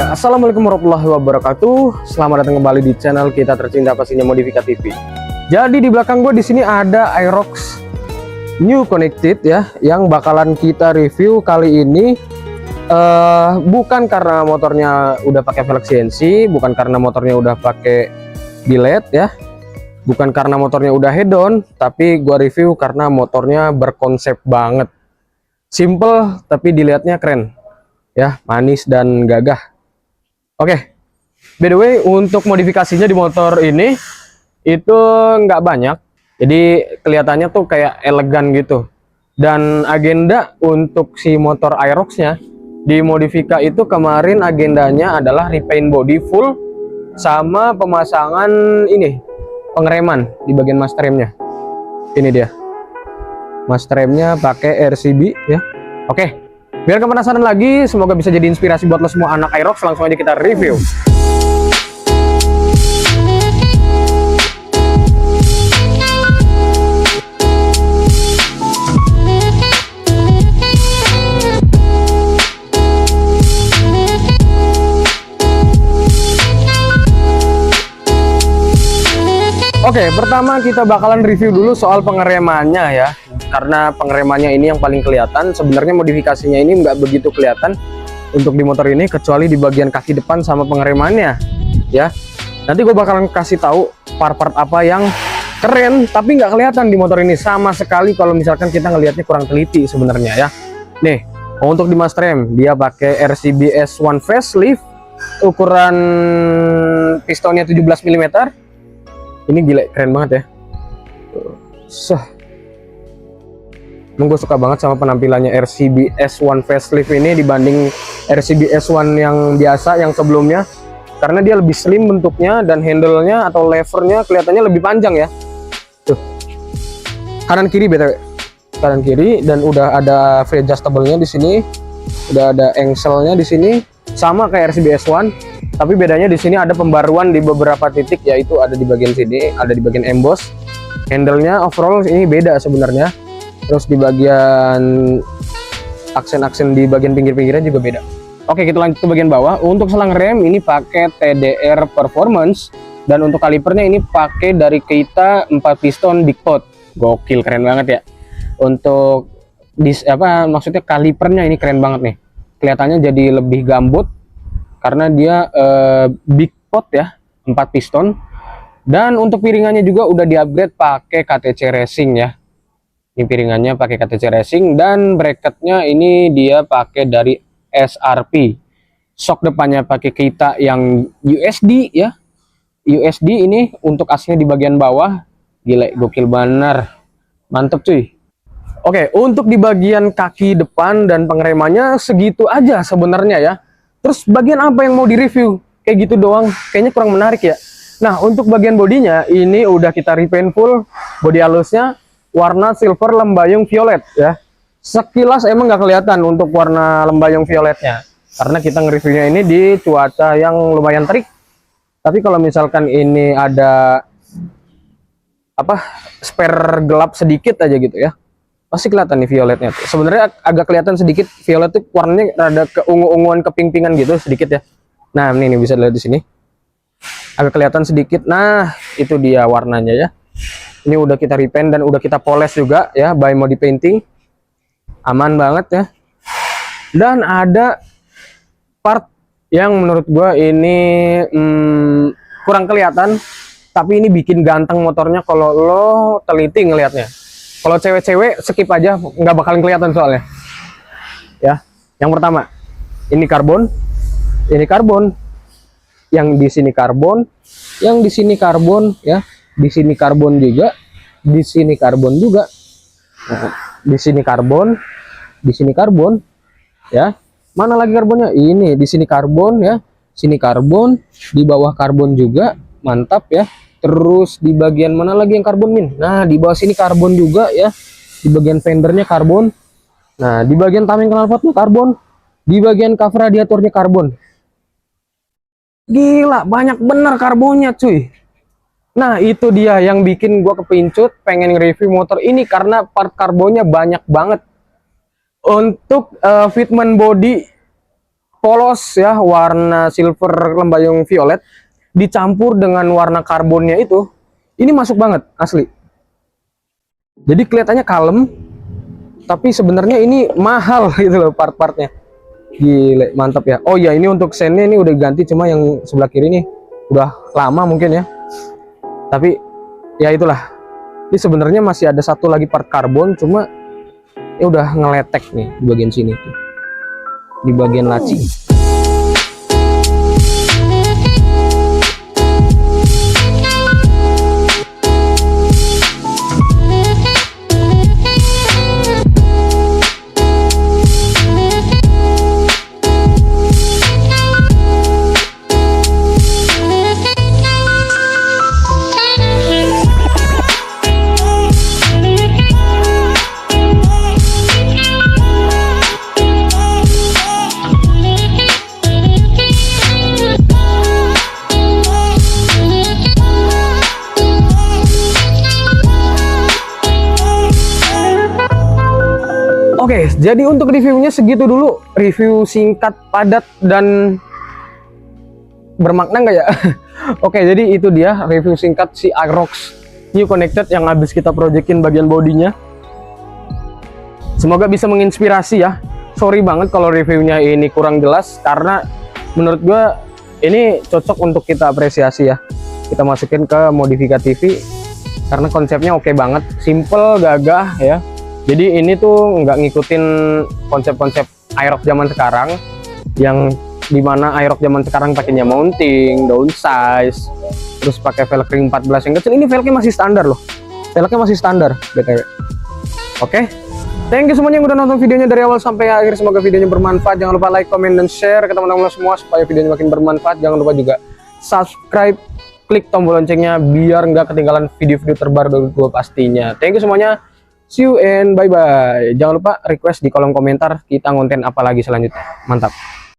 Assalamualaikum warahmatullahi wabarakatuh. Selamat datang kembali di channel kita tercinta pastinya Modifika TV. Jadi di belakang gue di sini ada Aerox New Connected ya, yang bakalan kita review kali ini. Bukan karena motornya udah pakai velg CNC, bukan karena motornya udah pakai billet ya, bukan karena motornya udah head on, tapi gue review karena motornya berkonsep banget. Simple tapi dilihatnya keren ya, manis dan gagah. Oke, by the way, untuk modifikasinya di motor ini itu nggak banyak, jadi kelihatannya tuh kayak elegan gitu. Dan agenda untuk si motor Aerox-nya di Modifika itu kemarin agendanya adalah repaint body full sama pemasangan ini pengereman di bagian master remnya. Ini dia, master remnya pakai RCB ya. Oke. Biar gak penasaran lagi, semoga bisa jadi inspirasi buat lo semua anak Aerox. Langsung aja kita review. Oke, pertama kita bakalan review dulu soal pengeremannya ya. Karena pengeremannya ini yang paling kelihatan. Sebenarnya modifikasinya ini nggak begitu kelihatan untuk di motor ini, kecuali di bagian kaki depan sama pengeremannya ya. Nanti gue bakalan kasih tahu part-part apa yang keren tapi nggak kelihatan di motor ini sama sekali kalau misalkan kita ngelihatnya kurang teliti sebenarnya ya. Nih, untuk di master rem dia pakai RCB S1 facelift, ukuran pistonnya 17 mm. Ini gila, keren banget ya. Gue suka banget sama penampilannya RCB S1 facelift ini dibanding RCB S1 yang biasa yang sebelumnya, karena dia lebih slim bentuknya dan handle-nya atau levernya kelihatannya lebih panjang ya. Tuh, kanan kiri btw, kanan kiri, dan udah ada free adjustable-nya di sini, udah ada engsel-nya di sini, sama kayak RCB S1. Tapi bedanya di sini ada pembaruan di beberapa titik, yaitu ada di bagian sini, ada di bagian emboss. Handle-nya overall ini beda sebenarnya. Terus di bagian aksen-aksen di bagian pinggir-pinggirnya juga beda. Oke, kita lanjut ke bagian bawah. Untuk selang rem ini pakai TDR Performance, dan untuk kalipernya ini pakai dari Keita 4 piston big pot. Gokil, keren banget ya. Untuk maksudnya kalipernya ini keren banget nih. Kelihatannya jadi lebih gambut karena dia big pot ya, 4 piston. Dan untuk piringannya juga udah di-upgrade pakai KTC Racing ya. Ini piringannya pakai KTC Racing, dan bracketnya ini dia pakai dari SRP. Shock depannya pakai Keita yang USD ya. USD ini untuk asnya di bagian bawah. Gila, gokil bener. Mantep cuy. Oke, untuk di bagian kaki depan dan pengeremannya segitu aja sebenarnya ya. Terus bagian apa yang mau direview? Kayak gitu doang, kayaknya kurang menarik ya. Nah, untuk bagian bodinya ini udah kita repaint full. Bodi halusnya warna silver lembayung violet ya. Sekilas emang nggak kelihatan untuk warna lembayung violetnya, karena kita nge-reviewnya ini di cuaca yang lumayan terik. Tapi kalau misalkan ini ada spare gelap sedikit aja gitu ya, pasti kelihatan nih violetnya. Sebenarnya agak kelihatan sedikit violet tuh, warnanya rada keungu-unguan, keping-pingan gitu sedikit ya. Nah, ini bisa dilihat di sini. Agak kelihatan sedikit. Nah, itu dia warnanya ya. Ini udah kita repaint dan udah kita poles juga ya, by Modi Painting. Aman banget ya. Dan ada part yang menurut gua ini kurang kelihatan, tapi ini bikin ganteng motornya kalau lo teliti ngelihatnya. Kalau cewek-cewek skip aja, nggak bakalan kelihatan soalnya. Ya, yang pertama, ini karbon, yang di sini karbon, yang di sini karbon, ya, di sini karbon juga, di sini karbon juga, nah, di sini karbon, di sini karbon, ya. Mana lagi karbonnya? Ini di sini karbon, ya, sini karbon, di bawah karbon juga, mantap ya. Terus di bagian mana lagi yang karbon, Min? Nah, di bawah sini karbon juga ya. Di bagian fendernya karbon. Nah, di bagian tameng knalpotnya karbon. Di bagian cover radiatornya karbon. Gila, banyak bener karbonnya, cuy. Nah, itu dia yang bikin gua kepincut pengen nge-review motor ini, karena part karbonnya banyak banget. Untuk fitment body polos ya, warna silver lembayung violet dicampur dengan warna karbonnya itu, ini masuk banget asli. Jadi kelihatannya kalem, tapi sebenarnya ini mahal gitu loh part-partnya. Gile, mantap ya. Oh ya, ini untuk sennya ini udah ganti, cuma yang sebelah kiri nih udah lama mungkin ya. Tapi ya itulah. Ini sebenarnya masih ada satu lagi part karbon, cuma ya udah ngeletek nih di bagian sini tuh. Di bagian laci. Oke, jadi untuk reviewnya segitu dulu. Review singkat, padat, dan bermakna nggak ya? Oke, jadi itu dia review singkat si Arox New Connected yang habis kita proyekin bagian bodinya. Semoga bisa menginspirasi ya. Sorry banget kalau reviewnya ini kurang jelas, karena menurut gua ini cocok untuk kita apresiasi ya. Kita masukin ke Modifika TV karena konsepnya oke banget, simple, gagah ya. Jadi ini tuh nggak ngikutin konsep-konsep Aerox zaman sekarang, yang dimana Aerox zaman sekarang pakainya mounting, downsize, terus pakai velg ring 14 yang kecil. Ini velgnya masih standar loh, velgnya masih standar BTW. Oke, thank you semuanya yang udah nonton videonya dari awal sampai akhir. Semoga videonya bermanfaat. Jangan lupa like, comment, dan share ke teman-teman semua supaya videonya makin bermanfaat. Jangan lupa juga subscribe, klik tombol loncengnya biar nggak ketinggalan video-video terbaru dari gue pastinya. Thank you semuanya. See you and bye-bye. Jangan lupa request di kolom komentar kita ngonten apa lagi selanjutnya. Mantap.